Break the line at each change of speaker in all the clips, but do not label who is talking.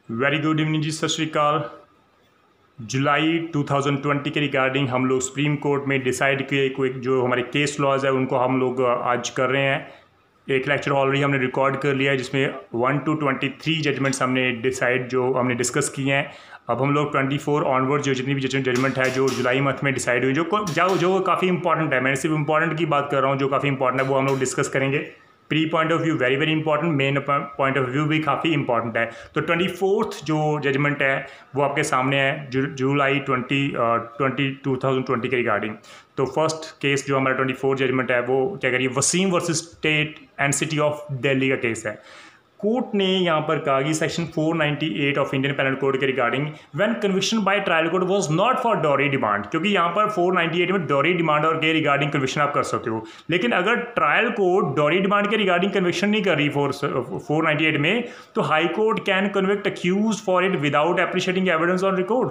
Very good evening जी, सत श्रीकाल। जुलाई 2020 के regarding हम लोग सुप्रीम कोर्ट में डिसाइड किए कोई जो हमारे केस लॉज है उनको हम लोग आज कर रहे हैं। एक लेक्चर ऑलरेडी हमने रिकॉर्ड कर लिया है जिसमें 1 to 23 जजमेंट्स हमने डिसाइड जो हमने डिस्कस किए हैं। अब हम लोग 24 ऑनवर्ड जो जितनी भी जजमेंट है जो जुलाई मंथ में डिसाइड हुई जो काफ़ी इंपॉर्टेंट है, मैं सिर्फ इंपॉर्टेंट की बात कर रहा हूँ, जो काफ़ी इंपॉर्टेंट है वो हम लोग डिस्कस करेंगे। Pre point of view very very important, main point of view भी काफ़ी इंपॉर्टेंट है। तो 24th जो जजमेंट है वो आपके सामने है जुलाई 2020 के रिगार्डिंग। तो फर्स्ट केस जो हमारा 24 जजमेंट है वो क्या करिए, Wasim versus state and city of Delhi का केस है। कोर्ट ने यहाँ पर कहा कि section 498 of Indian penal code के regarding when conviction by trial court was not for dowry demand, क्योंकि यहाँ पर 498 में डॉरी डिमांड और के रिगार्डिंग कन्विक्शन आप कर सकते हो, लेकिन अगर ट्रायल कोर्ट डॉरी डिमांड के रिगार्डिंग कन्विक्शन नहीं कर रही 498 में, तो high court can convict accuse for it without appreciating evidence on record.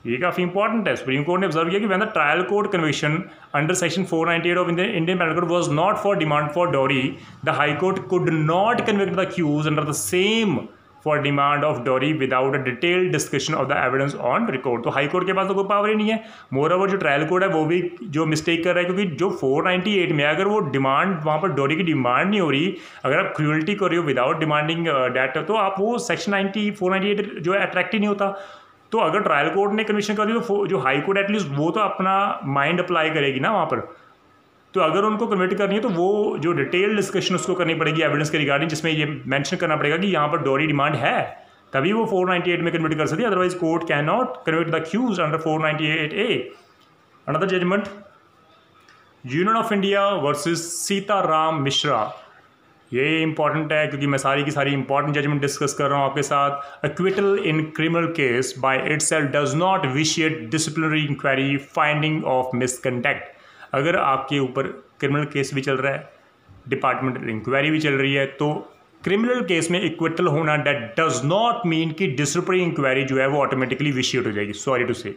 ये काफ़ी इंपॉर्टेंट है। सुप्रीम कोर्ट ने ऑब्जर्व किया कि when the trial court conviction under section 498 of Indian penal code was not for demand for dowry, the high court could not convict the accuse under the same for demand of dowry without a detailed discussion of the evidence on record. तो high court के पास तो कोई power ही नहीं है। Moreover जो trial court है वो भी जो मिस्टेक कर रहा है, क्योंकि जो 498 में अगर वो डिमांड वहाँ पर डॉरी की डिमांड नहीं हो रही, अगर आप क्रूअल्टी कर रहे हो विदाउट डिमांडिंग डेट, तो आप वो सेक्शन 498 जो है अट्रैक्ट ही नहीं होता। तो अगर ट्रायल कोर्ट ने कन्विक्शन कर दी तो जो हाई कोर्ट एटलीस्ट वो तो अपना माइंड अप्लाई करेगी ना वहाँ पर। तो अगर उनको कन्विक्ट करनी है तो वो जो डिटेल डिस्कशन उसको करनी पड़ेगी एविडेंस के रिगार्डिंग, जिसमें ये मेंशन करना पड़ेगा कि यहाँ पर डॉरी डिमांड है, तभी वो 498 में कन्विक्ट कर सकती है। Otherwise court can not convict the accused under 498A। Another judgment, union of India versus Sitaram Mishra. ये इंपॉर्टेंट है क्योंकि मैं सारी की सारी इंपॉर्टेंट जजमेंट डिस्कस कर रहा हूँ आपके साथ। Acquittal in criminal case by itself does not vitiate disciplinary inquiry finding of misconduct. अगर आपके ऊपर क्रिमिनल केस भी चल रहा है, डिपार्टमेंटल इंक्वायरी भी चल रही है, तो क्रिमिनल केस में इक्विटल होना दैट डज नॉट मीन कि डिसिप्लिनरी इंक्वायरी जो है वो ऑटोमेटिकली विशिएट हो जाएगी। सॉरी टू से,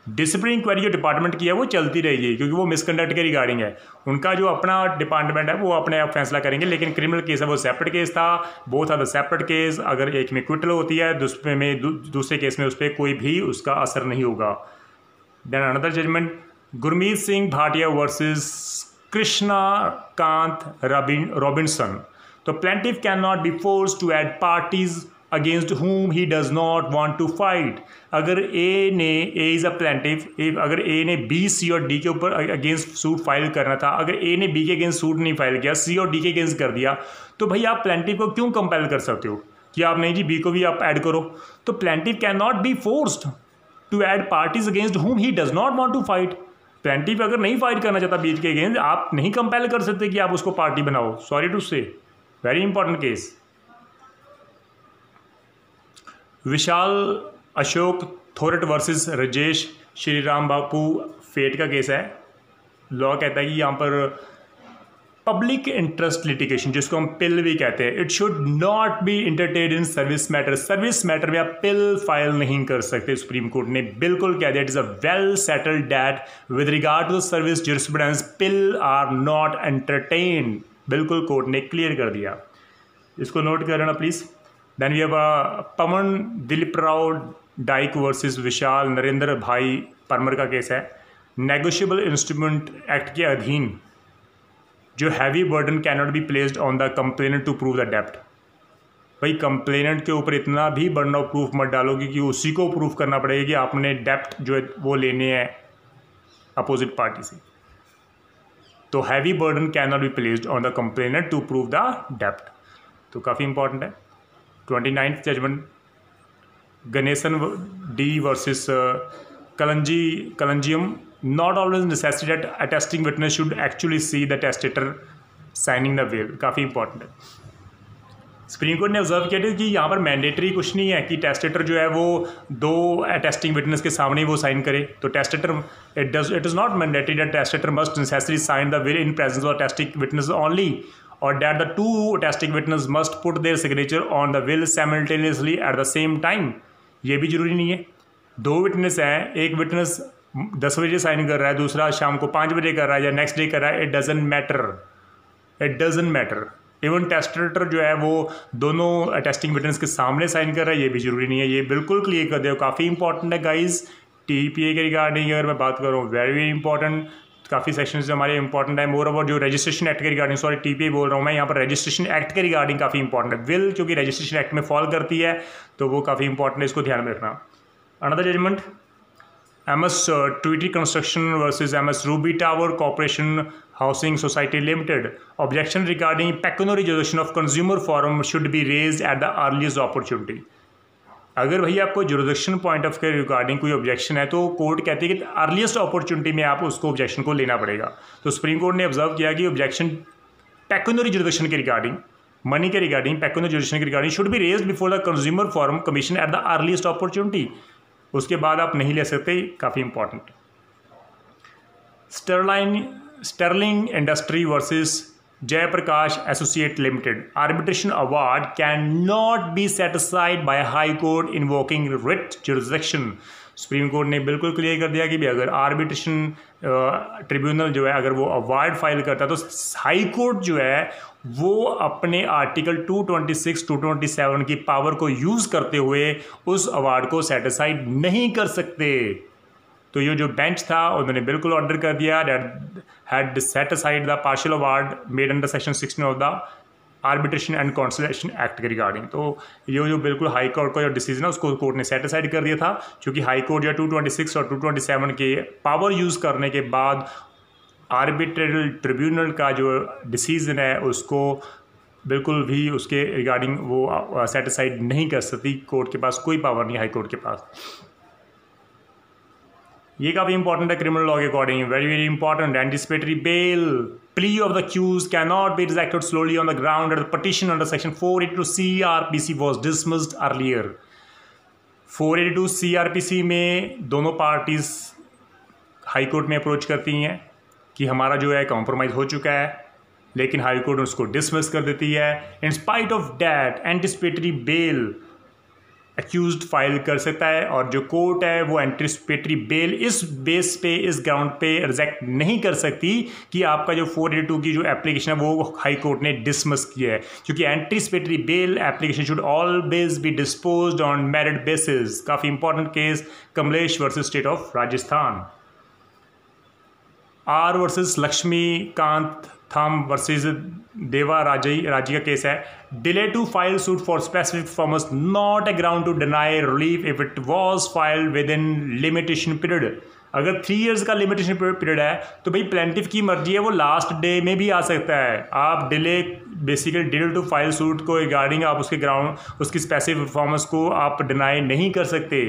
डिसिप्लिनरी इंक्वायरी जो डिपार्टमेंट की है वो चलती रहेगी क्योंकि वो मिसकंडक्ट के रिगार्डिंग है। उनका जो अपना डिपार्टमेंट है वो अपने आप फैसला करेंगे, लेकिन क्रिमिनल केस है वो सेपरेट केस था, both are the separate case. अगर एक में क्विटल होती है दूसरे केस में उस पर कोई भी उसका असर नहीं होगा। Then another judgement, Gurmeet Singh Bhatia versus Krishna Kant Robinson. तो plaintiff can not be forced to add parties against whom he does not want to fight। अगर ए इज़ अ प्लेंटिफ, अगर ए ने बी, सी और डी के ऊपर अगेंस्ट सूट फाइल करना था, अगर ए ने बी के अगेंस्ट सूट नहीं फाइल किया, सी और डी के अगेंस्ट कर दिया, तो भाई आप प्लेंटिफ को क्यों कंपेल कर सकते हो कि आप नहीं जी बी को भी आप ऐड करो। तो plaintiff can not be forced to add parties against whom he does not want to fight। Plaintiff अगर नहीं फाइट करना चाहता बीच के अगेंस्ट, आप नहीं कंपेल कर सकते कि आप उसको पार्टी बनाओ। सॉरी टू से, वेरी इंपॉर्टेंट केस। विशाल अशोक थोरट वर्सेस राजेश श्री राम बापू फेट का केस है। लॉ कहता है कि यहाँ पर पब्लिक इंटरेस्ट लिटिगेशन, जिसको हम पिल भी कहते हैं, it should not be entertain in service matter. Service matter में आप पिल फाइल नहीं कर सकते। सुप्रीम कोर्ट ने बिल्कुल कह दिया, it is a well settled that with regard to the service jurisprudence PIL are not entertain. बिल्कुल कोर्ट ने क्लियर कर दिया, इसको नोट कर लेना please. Then we have Pawan Dilip Rao Dike versus Vishal Narendra bhai Parmar का केस है। नेगोशिएबल इंस्ट्रूमेंट एक्ट के अधीन जो heavy burden can not be placed on the complainant to prove the डेप्ट। भाई कंप्लेनेंट के ऊपर इतना भी बर्डन ऑफ प्रूफ मत डालोगे कि उसी को प्रूफ करना पड़ेगा कि आपने डेप्ट जो है वो लेने हैं अपोजिट पार्टी से। तो heavy burden can not be placed on the complainant to prove the डेप्ट। तो काफ़ी इंपॉर्टेंट है। 29th judgement, Ganesan D versus Kalanjiam. Not always necessary that attesting witness should actually see the testator signing the will. काफ़ी important है। Supreme court ने observe किया कि यहाँ पर मैंडेटरी कुछ नहीं है कि टेस्टेटर जो है वो दो अटेस्टिंग विटनेस के सामने ही वो साइन करे। तो testator it is not mandatory that testator must necessary sign the will in presence of attesting witness only, or that the two attesting witnesses must put their signature on the will simultaneously at the same time। ये भी जरूरी नहीं है। दो witness हैं, एक witness 10 बजे sign कर रहा है, दूसरा शाम को 5 बजे कर रहा है या नेक्स्ट डे कर रहा है, it doesn't matter. Even tester जो है वो दोनों टेस्टिंग विटनेस के सामने साइन कर रहा है, ये भी जरूरी नहीं है, ये बिल्कुल क्लियर कर दे, काफ़ी इंपॉर्टेंट है गाइज। टीपीए के रिगार्डिंग अगर मैं बात करूँ, वेरी वेरी इंपॉर्टेंट, काफ़ी सेक्शंस जो हमारे इंपॉर्टेंट है। मोर ओवर जो रजिस्ट्रेशन एक्ट के रिगार्डिंग, सॉरी टीपीए बोल रहा हूँ मैं, यहाँ पर रजिस्ट्रेशन एक्ट के रिगार्डिंग काफ़ी इंपॉर्टेंट है। विल क्योंकि रजिस्ट्रेशन एक्ट में फॉल करती है तो वो काफ़ी इंपॉर्टेंट है, इसको ध्यान में रखना। Another judgment, MS Tweety Construction versus MS Ruby Tower Corporation Housing Society Limited. Objection regarding pecuniary jurisdiction of consumer forum should be raised at the earliest opportunity. अगर भैया आपको जुरिडिक्शन पॉइंट ऑफ के regarding कोई objection है तो court कहती है कि अर्लीस्ट अपॉर्चुनिटी में आप उसको ऑब्जेक्शन को लेना पड़ेगा। तो सुप्रीम कोर्ट ने ऑब्जर्व किया कि ऑब्जेक्शन पेक्यूनरी जुरिडिक्शन के रिगार्डिंग, मनी के रिगार्डिंग, पेक्यूनरी जुरिडिक्शन के regarding should be raised before the consumer forum commission at the earliest opportunity. उसके बाद आप नहीं ले सकते, काफ़ी important. Sterling industry versus Jaiprakash associate limited, arbitration award can not be set aside by high court invoking writ jurisdiction. Supreme court ने बिल्कुल clear कर दिया कि भी अगर आर्बिट्रेशन ट्रिब्यूनल जो है अगर वो अवार्ड फाइल करता है तो हाई कोर्ट जो है वो अपने आर्टिकल 226 227 की पावर को यूज़ करते हुए उस अवार्ड को सेट असाइड नहीं कर सकते। तो ये जो बेंच था उन्होंने बिल्कुल ऑर्डर कर दिया that had set aside the partial award made under section 16 of the arbitration and conciliation act के रिगार्डिंग। तो ये जो बिल्कुल हाई कोर्ट का जो डिसीजन है उसको कोर्ट ने सेट असाइड कर दिया था, क्योंकि हाई कोर्ट जो 226 और 227 के पावर यूज़ करने के बाद आर्बिट्रेटरी ट्रिब्यूनल का जो डिसीजन है उसको बिल्कुल भी उसके रिगार्डिंग वो सेट असाइड नहीं कर सकती। कोर्ट के पास कोई पावर नहीं, हाई कोर्ट के पास। ये काफ़ी इंपॉर्टेंट है क्रिमिनल लॉ के according, very very important. Anticipatory bail plea of the accuse can not be rejected slowly on the ground that the petition under section 482 CRPC was dismissed earlier. 482 CRPC में दोनों parties high court में approach करती हैं कि हमारा जो है compromise हो चुका है, लेकिन हाई कोर्ट उसको डिसमिस कर देती है। In spite of that anticipatory bell accused file कर सकता है, और जो कोर्ट है वो एंटिसिपेटरी बेल इस बेस पे, इस ग्राउंड पे रिजेक्ट नहीं कर सकती कि आपका जो 482 की जो एप्लीकेशन है वो हाई कोर्ट ने डिसमिस किया है, क्योंकि anticipatory bail application should always be disposed on merit basis. काफ़ी important case Kamlesh versus state of Rajasthan. R versus Lakshmikantham versus Deva Raji का केस है। Delay to file suit for specific performance not a ground to deny relief if it was filed within limitation period. अगर 3 years का limitation period है तो भाई plaintiff की मर्जी है, वो लास्ट डे में भी आ सकता है। आप delay basically delay to file suit को रिगार्डिंग आप उसके ग्राउंड उसकी स्पेसिफिक परफॉर्मेंस को आप डिनाई नहीं कर सकते,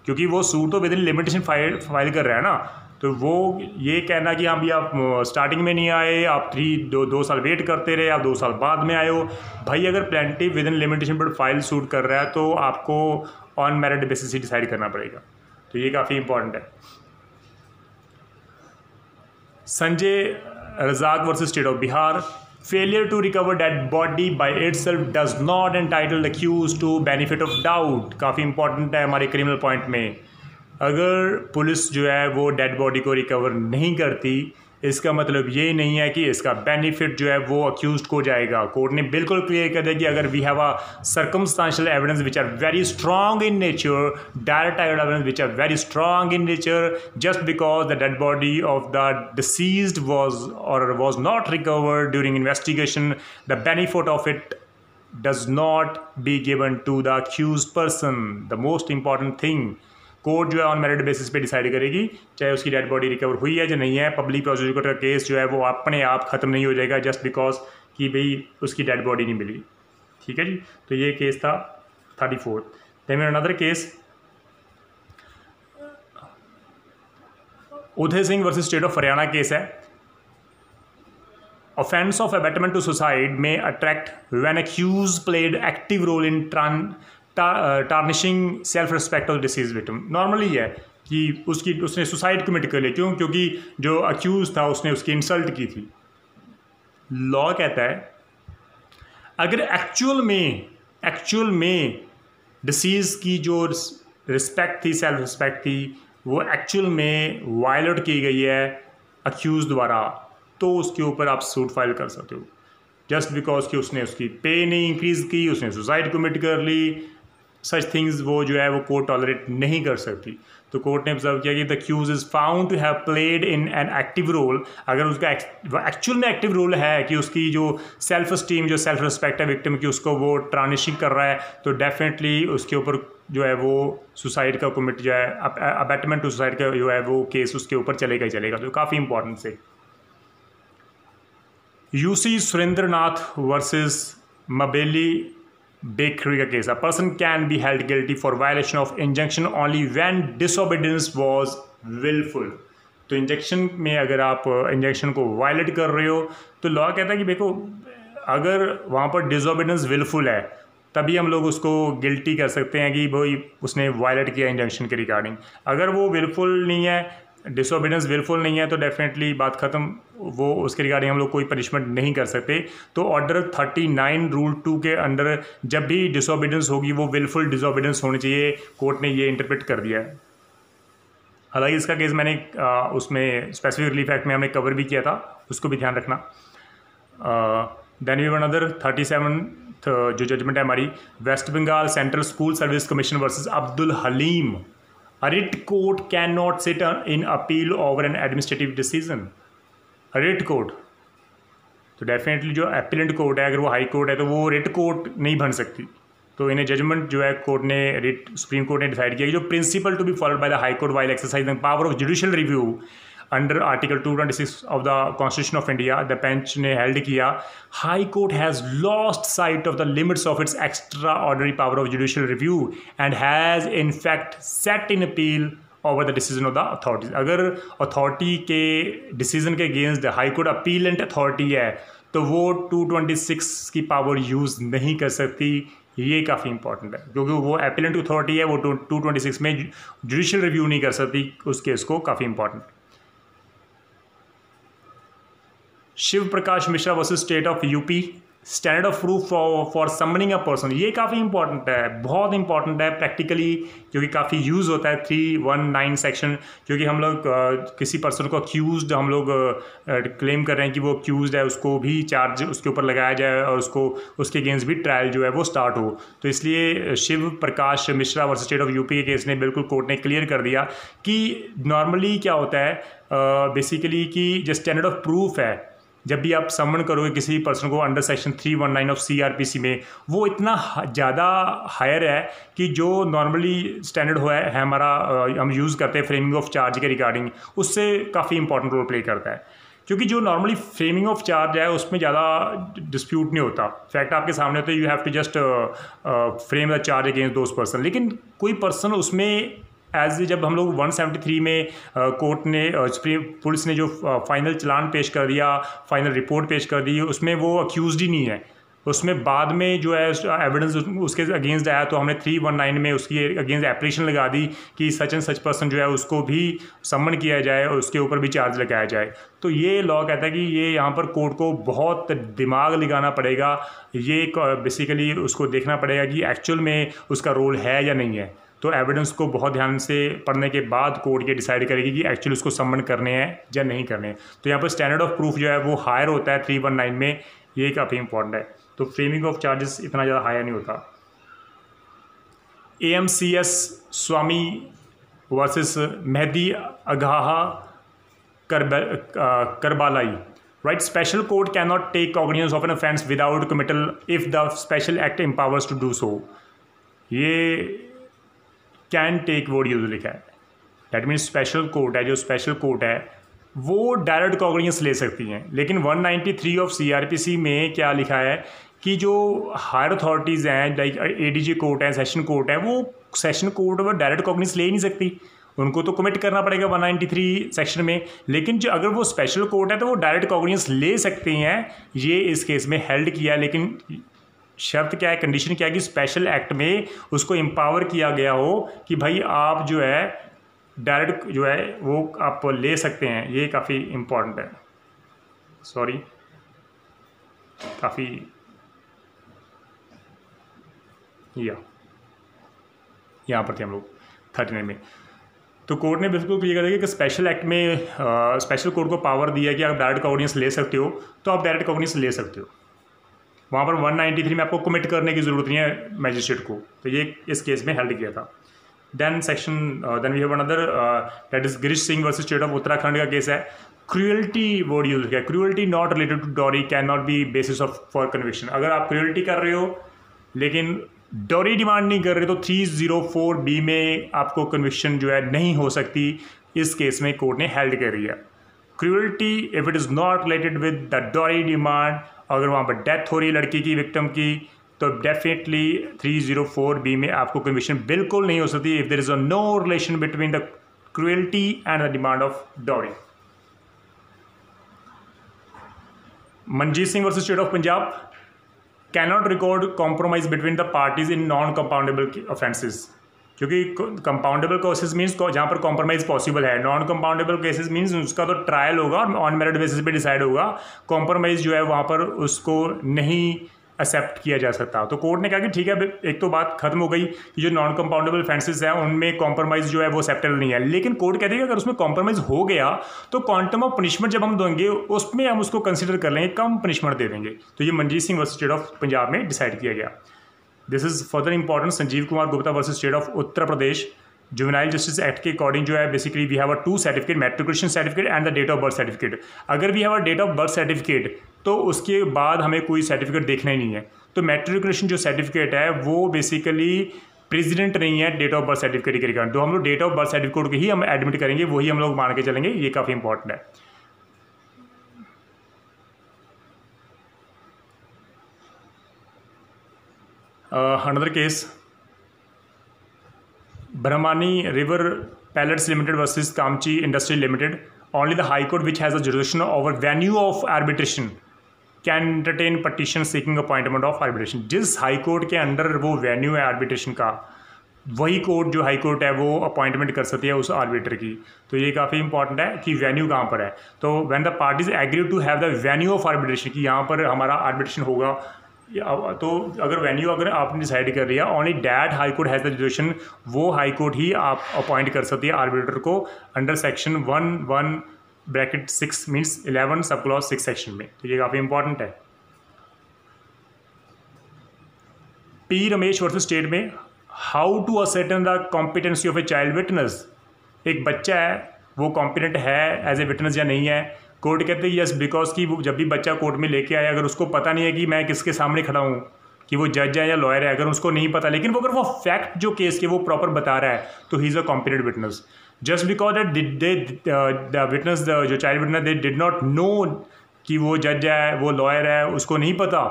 क्योंकि वो सूट तो विद इन लिमिटेशन फाइल कर रहा है ना। तो वो ये कहना कि हाँ भी आप स्टार्टिंग में नहीं आए, आप 2 साल वेट करते रहे, आप 2 साल बाद में आए हो, भाई अगर प्लेंटिफ विद इन लिमिटेशन पर फाइल सूट कर रहा है तो आपको ऑन मेरिट बेसिस ही डिसाइड करना पड़ेगा। तो ये काफ़ी इंपॉर्टेंट है। Sanjay Razak versus state of Bihar, failure to recover dead body by itself does not entitle the accused to benefit of doubt. काफ़ी इंपॉर्टेंट है हमारे क्रिमिनल पॉइंट में। अगर पुलिस जो है वो डेड बॉडी को रिकवर नहीं करती, इसका मतलब ये नहीं है कि इसका बेनिफिट जो है वो अक्यूज्ड को जाएगा। कोर्ट ने बिल्कुल क्लियर कर दिया कि अगर we have a circumstantial evidence which are very strong in nature, direct evidence which are very strong in nature, just because the dead body of the deceased was not recovered during investigation, the benefit of it does not be given to the accused person. The most important thing, court जो है on merit basis पे decide करेगी चाहे उसकी dead body recover हुई है या नहीं है। पब्लिक प्रोसिक्यूटर का केस जो है वो अपने आप ख़त्म नहीं हो जाएगा जस्ट बिकॉज कि भाई उसकी डेड बॉडी नहीं मिली। ठीक है जी, तो ये केस था 34। Then another case Uday Singh versus state of Haryana case है। Offense of abetment to suicide may attract when accused played active role in tarnishing self respect of disease victim. Normally है कि उसने सुसाइड कमिट कर लिया, क्यों? क्योंकि जो अक्यूज था उसने उसकी इंसल्ट की थी। लॉ कहता है अगर एक्चुअल में डिसीज की जो रिस्पेक्ट थी, सेल्फ रिस्पेक्ट थी, वो एक्चुअल में वायलेट की गई है अक्यूज द्वारा, तो उसके ऊपर आप सूट फाइल कर सकते हो। जस्ट बिकॉज कि उसने उसकी पे नहीं इंक्रीज़ की, उसने सुसाइड कमिट कर ली, सच थिंग्स वो जो है वो कोर्ट टॉलरेट नहीं कर सकती। तो कोर्ट ने ऑब्जर्व किया कि the accuse is found to have played in an active role, अगर उसका एक्चुअल में एक्टिव रोल है कि उसकी जो सेल्फ स्टीम, जो सेल्फ रिस्पेक्ट है विक्टिम की, उसको वो ट्रांजिशिंग कर रहा है, तो डेफिनेटली उसके ऊपर जो है वो सुसाइड का कमिट जो है, अबैटमेंट टू सुसाइड का जो है वो केस उसके ऊपर चलेगा ही चलेगा। तो काफ़ी इंपॉर्टेंट से U C Surendra Nath versus Mambally bakery का केस, a person can be held guilty for violation of injunction only when disobedience was wilful. तो इंजेक्शन में अगर आप इंजेक्शन को वायलेट कर रहे हो तो लॉ कहता है कि देखो अगर वहाँ पर डिसओबीडियंस विलफुल है तभी हम लोग उसको गिल्टी कर सकते हैं कि भाई उसने वायलेट किया इंजंक्शन के रिगार्डिंग। अगर वो विलफुल नहीं है, डिसओबीडियंस विलफुल नहीं है, तो डेफिनेटली बात ख़त्म, वो उसके रिगार्डिंग हम लोग कोई पनिशमेंट नहीं कर सकते। तो ऑर्डर 39 रूल 2 के अंडर जब भी डिसओबीडियंस होगी वो विलफुल डिसओबीडियंस होनी चाहिए, कोर्ट ने ये इंटरप्रेट कर दिया है। हालांकि इसका केस मैंने उसमें स्पेसिफिक रिलीफ एक्ट में हमने कवर भी किया था, उसको भी ध्यान रखना। देन वी वन अदर 37 जो जजमेंट है हमारी, West Bengal central school service commission versus Abdul Halim. A writ court cannot sit in appeal over an administrative decision. A writ court, तो डेफिनेटली जो अपीलेंट कोर्ट है, अगर वो हाई कोर्ट है तो वो रिट कोर्ट नहीं बन सकती। तो इन्हें जजमेंट जो है कोर्ट ने, रिट सुप्रीम कोर्ट ने डिसाइड किया कि जो principle to be followed by the high court while exercising power of judicial review under article 226 of the constitution of India, the bench ने हेल्ड किया high court has lost sight of the limits of its extraordinary power of judicial review and has in fact set in appeal over the decision of the authorities. अगर authority के decision के against high court appellate authority है तो वो 226 की power use नहीं कर सकती। ये काफ़ी इंपॉर्टेंट है क्योंकि वो अपीलेंट अथॉरिटी है, वो 226 में जुडिशियल रिव्यू नहीं कर सकती उस केस को। काफ़ी important. Shiv Prakash Mishra versus state of UP, standard of proof for summoning a person. ये काफ़ी इंपॉर्टेंट है, बहुत इंपॉर्टेंट है प्रैक्टिकली, क्योंकि काफ़ी यूज़ होता है 319 सेक्शन। क्योंकि हम लोग किसी पर्सन को अक्यूज्ड हम लोग क्लेम कर रहे हैं कि वो अक्यूज्ड है, उसको भी चार्ज उसके ऊपर लगाया जाए और उसको उसके अगेंस्ट भी ट्रायल जो है वो स्टार्ट हो। तो इसलिए Shiv Prakash Mishra versus state of UP के केस ने बिल्कुल कोर्ट ने क्लियर कर दिया कि नॉर्मली क्या होता है बेसिकली कि जो स्टैंडर्ड ऑफ प्रूफ है, जब भी आप समन करोगे किसी पर्सन को अंडर सेक्शन 319 ऑफ CRPC में, वो इतना ज़्यादा हायर है कि जो नॉर्मली स्टैंडर्ड हुआ है हमारा हम यूज़ करते हैं फ्रेमिंग ऑफ चार्ज के रिगार्डिंग, उससे काफ़ी इंपॉर्टेंट रोल प्ले करता है। क्योंकि जो नॉर्मली फ्रेमिंग ऑफ चार्ज है उसमें ज़्यादा डिस्प्यूट नहीं होता, फैक्ट आपके सामने होता है, you have to just frame the charge against those person. लेकिन कोई पर्सन उसमें जब हम लोग 173 में कोर्ट ने पुलिस ने जो फाइनल चलान पेश कर दिया, फाइनल रिपोर्ट पेश कर दी, उसमें वो अक्यूज्ड ही नहीं है, उसमें बाद में जो है एविडेंस उसके अगेंस्ट आया तो हमने 319 में उसकी अगेंस्ट एप्लीकेशन लगा दी कि सच एंड सच पर्सन जो है उसको भी समन किया जाए और उसके ऊपर भी चार्ज लगाया जाए। तो ये लॉ कहता है कि ये यहाँ पर कोर्ट को बहुत दिमाग लगाना पड़ेगा, ये बेसिकली उसको देखना पड़ेगा कि एक्चुअल में उसका रोल है या नहीं है। तो एविडेंस को बहुत ध्यान से पढ़ने के बाद कोर्ट ये डिसाइड करेगी कि एक्चुअली उसको समन करने हैं या नहीं करने हैं। तो यहाँ पर स्टैंडर्ड ऑफ प्रूफ जो है वो हायर होता है 319 में, ये काफ़ी इंपॉर्टेंट है। तो फ्रेमिंग ऑफ चार्जेस इतना ज़्यादा हायर नहीं होता। AMCS Swami versus Mehdi Agaha Karbalai, right, special court can not take cognizance of an offence without committal if the special act empowers to do so. ये कैन टेक वर्ड यूज लिखा है, that means special court है, जो special court है वो direct cognizance ले सकती हैं। लेकिन 193 ऑफ CRPC में क्या लिखा है कि जो हायर अथॉरिटीज़ हैं लाइक ADG कोर्ट है, सेशन कोर्ट है, वो सेशन कोर्ट में डायरेक्ट कॉग्निजेंस ले नहीं सकती, उनको तो कमिट करना पड़ेगा 193 सेक्शन में। लेकिन जो अगर वो स्पेशल कोर्ट है तो वो डायरेक्ट कॉग्निजेंस ले सकते हैं, ये इस केस में हेल्ड किया। लेकिन शर्त क्या है, कंडीशन क्या है कि स्पेशल एक्ट में उसको एम्पावर किया गया हो कि भाई आप जो है डायरेक्ट जो है वो आप ले सकते हैं। ये काफ़ी इम्पोर्टेंट है, सॉरी काफ़ी यहाँ पर थे हम लोग 39 में। तो कोर्ट ने बिल्कुल क्लियर कर दिया कि स्पेशल एक्ट में स्पेशल कोर्ट को पावर दिया है कि आप डायरेक्ट कॉग्निजेंस ले सकते हो, तो आप डायरेक्ट कॉग्निजेंस ले सकते हो। वहाँ पर 193 में आपको कमिट करने की ज़रूरत नहीं है मैजिस्ट्रेट को, तो ये इस केस में हेल्ड किया था। Then we have another that is Girish Singh versus state of Uttarakhand का केस है। क्रूअल्टी वर्ड यूज किया, cruelty not related to dowry can not be basis of for conviction. अगर आप क्रूअल्टी कर रहे हो लेकिन डॉरी डिमांड नहीं कर रहे तो 304B में आपको कन्विक्शन जो है नहीं हो सकती। इस केस में कोर्ट ने हेल्ड कर रही है। Cruelty if it is not related with the dowry demand, अगर वहाँ पर डेथ हो रही है लड़की की, विक्टिम की, तो डेफिनेटली 304B में आपको कन्विक्शन बिल्कुल नहीं हो सकती if there is a no relation between the cruelty and the demand of dowry. Manjit Singh versus state of Punjab, cannot record compromise between the parties in non compoundable offences, क्योंकि compoundable cases means जहाँ पर compromise possible है, non compoundable cases means उसका तो trial होगा और on merit basis पे decide होगा, कॉम्प्रोमाइज जो है वहाँ पर उसको नहीं एक्सेप्ट किया जा सकता। तो कोर्ट ने कहा कि ठीक है, एक तो बात खत्म हो गई कि जो नॉन कंपाउंडेबल ऑफेंसेस हैं उनमें कॉम्प्रोमाइज जो है वो एक्सेप्टेबल नहीं है, लेकिन कोर्ट कहती है कि अगर उसमें कॉम्प्रोमाइज हो गया तो क्वांटम ऑफ पनिशमेंट जब हम देंगे उसमें हम उसको कंसिडर कर लेंगे, कम पनिशमेंट दे देंगे। तो ये Manjeet Singh versus state of Punjab में डिसाइड किया गया। This is further important, Sanjeev Kumar Gupta versus state of Uttar Pradesh, juvenile justice act के अकॉर्डिंग जो है basically we have a 2 certificate, matriculation certificate and the date of birth certificate. अगर we have a date of birth certificate तो उसके बाद हमें कोई certificate देखना ही नहीं है। तो मैट्रिकुलेशन जो सर्टिफिकेट है वो बेसिकली प्रेसिडेंट नहीं है डेट ऑफ बर्थ सर्टिफिकेट के रिगार्ड, तो हम लोग डेट ऑफ बर्थ सर्टिफिकेट को ही हम एडमिट करेंगे, वही हम लोग मान के चलेंगे, ये काफ़ी इंपॉर्टेंट है। Another case, Brahmani river pellets limited versus Kamachi industry limited, only the high court which has a jurisdiction over venue of arbitration can entertain petition seeking appointment of arbitration. जिस हाई कोर्ट के अंडर वो venue है arbitration का, वही court जो high court है वो appointment कर सकती है उस आर्बिटर की। तो ये काफ़ी इंपॉर्टेंट है कि वेन्यू कहाँ पर है। तो when the parties agree to have the venue of arbitration, कि यहाँ पर हमारा आर्बिट्रेशन होगा, तो अगर वेन्यू अगर आपने डिसाइड कर लिया, only that high court has the jurisdiction, वो हाई कोर्ट ही आप अपॉइंट कर सकती है आर्बिटर को under section 1(6 means 11 sub clause 6 section में। तो ये काफ़ी इंपॉर्टेंट है। पी रमेश वर्सेस स्टेट में, how to ascertain the competency of a child witness. एक बच्चा है वो कॉम्पिटेंट है एज ए विटनेस या नहीं है। कोर्ट कहते हैं यस, बिकॉज कि वो जब भी बच्चा कोर्ट में लेके आया, अगर उसको पता नहीं है कि मैं किसके सामने खड़ा हूँ, कि वो जज है या लॉयर है, अगर उसको नहीं पता, लेकिन वो अगर वो फैक्ट जो केस के वो प्रॉपर बता रहा है, तो he is a competent witness. Just because that the witness, जो child witness, they did not know कि वो जज है, वो लॉयर है, उसको नहीं पता,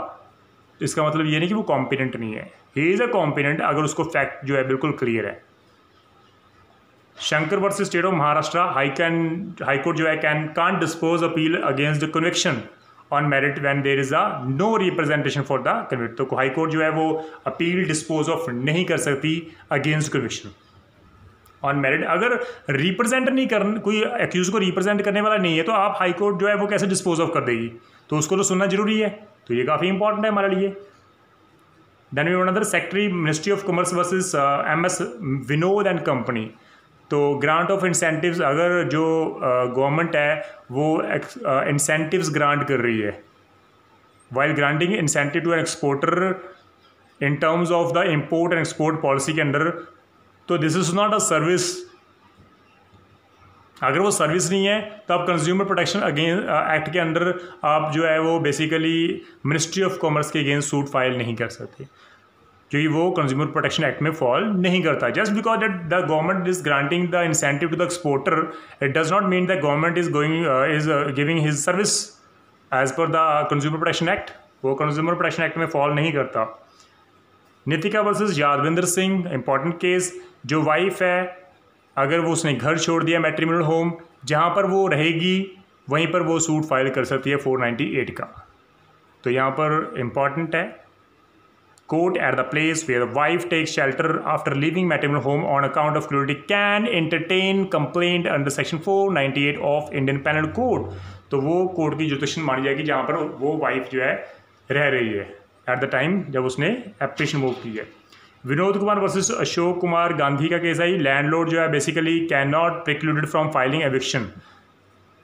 इसका मतलब ये नहीं कि वो कॉम्पिटेंट नहीं है। ही इज़ अ कॉम्पिटेंट अगर उसको फैक्ट जो है बिल्कुल क्लियर है। Shankar versus state of Maharashtra, high court जो है can't dispose appeal against the conviction on merit when there is a no representation for the convict. तो हाई कोर्ट जो है वो अपील डिस्पोज ऑफ नहीं कर सकती अगेंस्ट कन्विक्शन ऑन मेरिट। अगर रिप्रेजेंट नहीं कर, कोई एक्यूज को रिप्रेजेंट करने वाला नहीं है, तो आप हाई कोर्ट जो है वो कैसे डिस्पोज ऑफ कर देगी, तो उसको तो सुनना जरूरी है। तो ये काफ़ी इंपॉर्टेंट है हमारे लिए। Then we another secretary ministry of commerce versus MS Vinod and company. तो ग्रांट ऑफ इंसेंटिव्स, अगर जो गवर्नमेंट है वो इंसेंटिव्स ग्रांट कर रही है, while granting incentive to an exporter in terms of the import and export policy के under, तो this is not a service. अगर वो सर्विस नहीं है तो आप कंज्यूमर प्रोटेक्शन एक्ट के अंडर आप जो है वो बेसिकली मिनिस्ट्री ऑफ कॉमर्स के अगेंस्ट सूट फाइल नहीं कर सकते, क्योंकि वो कंज्यूमर प्रोटेक्शन एक्ट में फॉल नहीं करता। Just because that the government is granting the incentive to the exporter, it does not mean the government is giving his service as per the consumer protection act. वो consumer protection act में fall नहीं करता। Nitika versus Yadvinder Singh, important case. जो wife है, अगर वो उसने घर छोड़ दिया मैट्रिमोनियल होम, जहाँ पर वो रहेगी वहीं पर वो सूट फाइल कर सकती है 498 का। तो यहाँ पर इंपॉर्टेंट है, court at the place where the wife takes shelter after leaving matrimonial home on account of cruelty can entertain complaint under section 498 of Indian penal code. तो वो कोर्ट की जुरिडिक्शन मानी जाएगी जहाँ पर वो वाइफ जो है रह रही है एट द टाइम जब उसने एप्लीकेशन मूव की है। विनोद कुमार वर्सेस अशोक कुमार गांधी का केस है। लैंडलॉर्ड जो है basically can not precluded from filing eviction.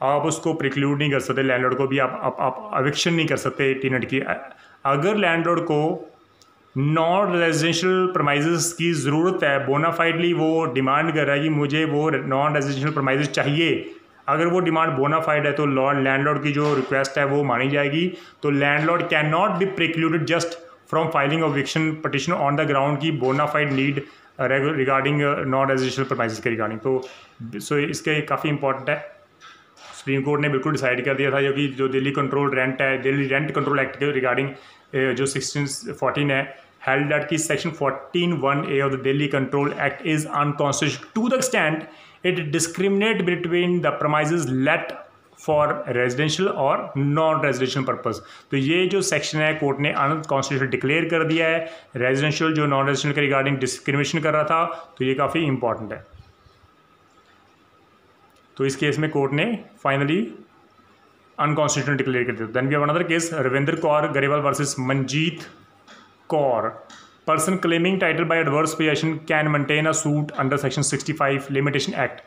आप उसको प्रिक्लूड नहीं कर सकते, लैंडलॉर्ड को भी आप एविक्शन नहीं कर सकते टेनेंट की। अगर लैंडलॉर्ड को नॉन रेजिडेंशियल प्रमाइजेस की ज़रूरत है, बोनाफाइडली वो डिमांड कर रहा है कि मुझे वो नॉन रेजिडेंशियल प्रमाइजेस चाहिए, अगर वो डिमांड बोनाफाइड है तो लैंडलॉर्ड की जो रिक्वेस्ट है वो मानी जाएगी। तो landlord can not be precluded just from filing of eviction petition on the ground की bona fide need regarding non residential premises के रिगार्डिंग। तो सो इसके काफ़ी इंपॉर्टेंट है। सुप्रीम कोर्ट ने बिल्कुल डिसाइड कर दिया था जो कि जो दिल्ली कंट्रोल रेंट है, दिल्ली रेंट कंट्रोल एक्ट के रिगार्डिंग जो 1614 है, held that की section 14(1)(a) of the Delhi Control Act is unconstitutional to the extent it discriminate between the premises let for residential और नॉन रेजिडेंशियल पर्पस। तो ये जो section है कोर्ट ने अनकॉन्स्टिट्यूशनल डिक्लेयर कर दिया है, रेजिडेंशियल जो नॉन रेजिडेंशियल के रिगार्डिंग डिस्क्रिमिनेशन कर रहा था, तो ये काफ़ी इंपॉर्टेंट है। तो इस केस में कोर्ट ने फाइनली अनकॉन्स्टिट्यूशनल डिक्लेयर कर दिया। Then we have another case, Ravinder Kaur Grewal versus Manjit Kaur. Person claiming title by adverse possession can maintain a suit under section 65 limitation act.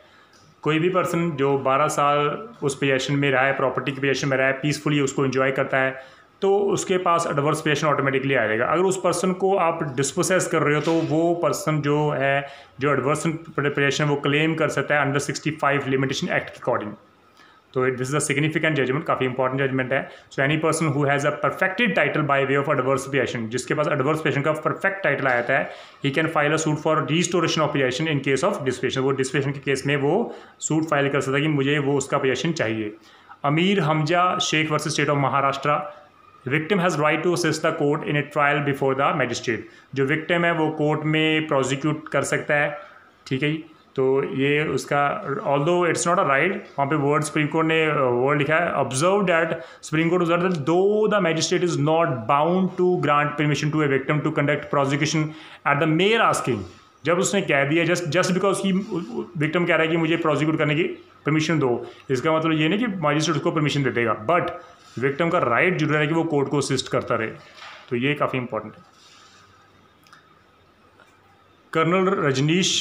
कोई भी पर्सन जो 12 साल उस पोजेशन में रहा है, प्रॉपर्टी की पोजेशन में रहा है, पीसफुली उसको एंजॉय करता है, तो उसके पास एडवर्स पोजेशन ऑटोमेटिकली आ जाएगा। अगर उस पर्सन को आप डिस्पोसेस कर रहे हो तो वो पर्सन जो है जो एडवर्स पोजेशन वो क्लेम कर सकता है अंडर 65 लिमिटेशन एक्ट के अकॉर्डिंग। तो this is a significant judgement, काफ़ी इंपॉर्टेंट जजमेंट है। So any person who has a perfected title by way of adverse possession, जिसके पास एडवर्स पोजेशन का परफेक्ट टाइटल आया है, he can file a suit for restoration of possession in case of dispossession. वो dispossession के case में वो suit file कर सकता है कि मुझे वो उसका पोजेशन चाहिए। Amir Hamza Shaikh versus state of Maharashtra. Victim has right to assist the court in a trial before the magistrate. जो विक्टिम है वो कोर्ट में प्रोसिक्यूट कर सकता है, ठीक है जी। तो ये उसका although it's not a right, वहाँ पे वर्ड सुप्रीम कोर्ट ने वर्ड लिखा है, observe that supreme court observe that though the magistrate is not bound to grant permission to a victim to conduct prosecution at the mere asking. जब उसने कह दिया just because की victim कह रहा है कि मुझे प्रोसिक्यूट करने की परमिशन दो, इसका मतलब ये नहीं कि मैजिस्ट्रेट उसको परमिशन दे देगा, बट विक्टिम का राइट जरूर है कि वो कोर्ट को असिस्ट करता रहे। तो ये काफ़ी इंपॉर्टेंट है। Colonel Rajneesh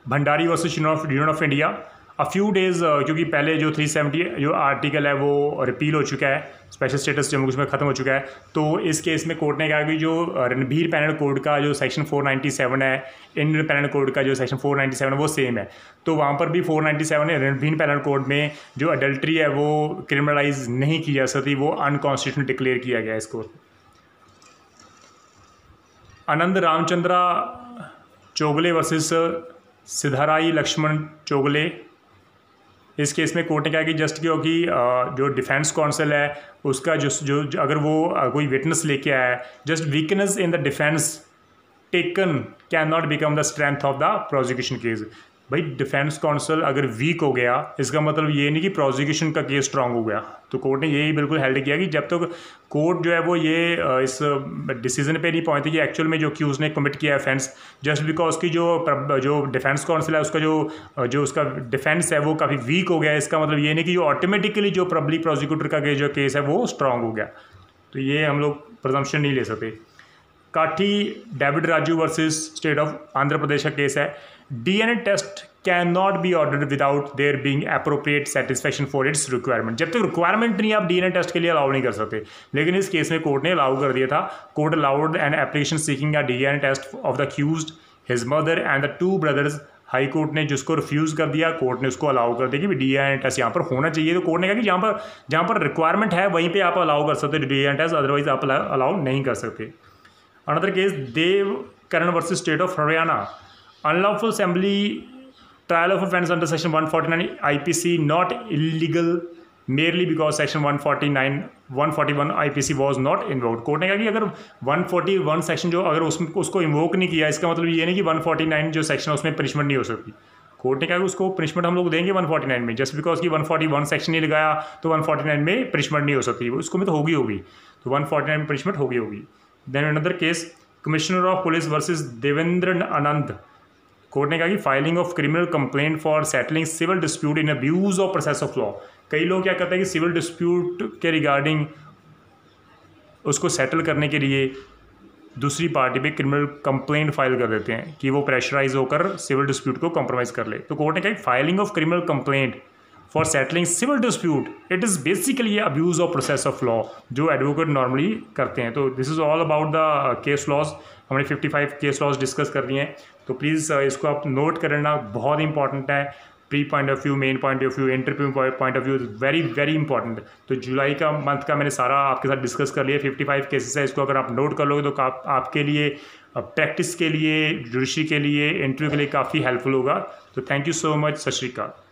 Bhandari versus union of India. A few days, क्योंकि पहले जो 370 जो आर्टिकल है वो रिपील हो चुका है, स्पेशल स्टेटस जम्मू कश्मीर खत्म हो चुका है, तो इस केस में कोर्ट ने कहा कि जो रणबीर पैनल कोड का जो सेक्शन 497 है, इंडियन पैनल कोड का जो सेक्शन 497 है वो सेम है। तो वहाँ पर भी 497 है, रणबीर पैनल कोड में जो अडल्ट्री है वो क्रिमिनलाइज नहीं की जा सकती, वो अनकॉन्स्टिट्यूशनल डिक्लेयर किया गया है इसको। आनंद रामचंद्रा चोगले वर्सेस सिद्धाराई लक्ष्मण चोगले। इस केस में कोर्ट ने कहा कि जस्ट क्योंकि जो डिफेंस काउंसिल है उसका जो अगर वो कोई विटनेस लेके आया है, just weakness in the defence taken can not become the strength of the prosecution case. भाई डिफेंस काउंसिल अगर वीक हो गया इसका मतलब ये नहीं कि प्रोसिक्यूशन का केस स्ट्रांग हो गया। तो कोर्ट ने यही बिल्कुल हेल्ड किया कि जब तक कोर्ट जो है वो ये इस डिसीजन पे नहीं पहुंचती कि एक्चुअल में जो अक्यूज ने कमिट किया ऑफेंस, जस्ट बिकॉज की जो डिफेंस काउंसिल है उसका जो उसका डिफेंस है वो काफ़ी वीक हो गया, इसका मतलब ये नहीं कि ऑटोमेटिकली जो पब्लिक प्रोसिक्यूटर का जो केस है वो स्ट्रांग हो गया। तो ये हम लोग प्रजम्पशन नहीं ले सकते। Kathi David Raju versus state of Andhra Pradesh का केस है। DNA test can not be ordered without there being appropriate satisfaction for its requirement. जब तक रिक्वायरमेंट नहीं आप DNA टेस्ट के लिए अलाउ नहीं कर सकते, लेकिन इस केस में कोर्ट ने अलाउ कर दिया था। Court allowed an application seeking a DNA test of the accused, his mother and the 2 brothers. High court ने जिसको रिफ्यूज़ कर दिया, कोर्ट ने उसको अलाउ कर दिया कि DNA टेस्ट यहाँ पर होना चाहिए। तो कोर्ट ने कहा कि जहाँ पर रिक्वायरमेंट है वहीं पर आप अलाउ कर सकते DNA टेस्ट, अदरवाइज आप अलाउ नहीं कर सकते। Another case Dev Karan versus state of Haryana. Unlawful assembly trial of offence under section 149 IPC not illegal merely because section 141 IPC was not invoked। Court ने कहा कि अगर 141 सेक्शन जो अगर उसको इन्वोक नहीं किया, इसका मतलब ये नहीं कि 149 जो सेक्शन है उसमें पनिशमेंट नहीं हो सकती। कोर्ट ने कहा कि उसको पनिशमेंट हम लोग देंगे 149 में, जस्ट बिकॉज की 141 सेक्शन नहीं लगाया तो 149 में पनिशमेंट नहीं हो सकती, उसको में तो होगी। तो 149 में पनिशमेंट होगी। Then another case commissioner of police versus Devendra Anand. Court ने कहा कि filing of criminal complaint for settling civil dispute in abuse of process of law. कई लोग क्या करते हैं कि सिविल डिस्प्यूट के रिगार्डिंग उसको सेटल करने के लिए दूसरी पार्टी पे क्रिमिनल कंप्लेंट फाइल कर देते हैं कि वो प्रेशराइज होकर सिविल डिस्प्यूट को कॉम्प्रोमाइज़ कर ले। तो कोर्ट ने कहा कि filing of criminal complaint for settling civil dispute, it is basically abuse of process of law जो एडवोकेट नॉर्मली करते हैं। तो this is all about the case laws. हमने 55 केस लॉज डिस्कस कर दिए हैं, तो प्लीज़ इसको आप नोट करना, बहुत इंपॉर्टेंट है। Pre point of view, main point of view, interview point of view, very very important. तो जुलाई का मंथ का मैंने सारा आपके साथ डिस्कस कर लिया। 55 केसेस है, इसको अगर आप नोट कर लोगे तो आपके लिए प्रैक्टिस के लिए, जुडिशरी के लिए, इंटरव्यू के लिए काफ़ी हेल्पफुल होगा। तो थैंक यू सो मच। सत श्री अकाल।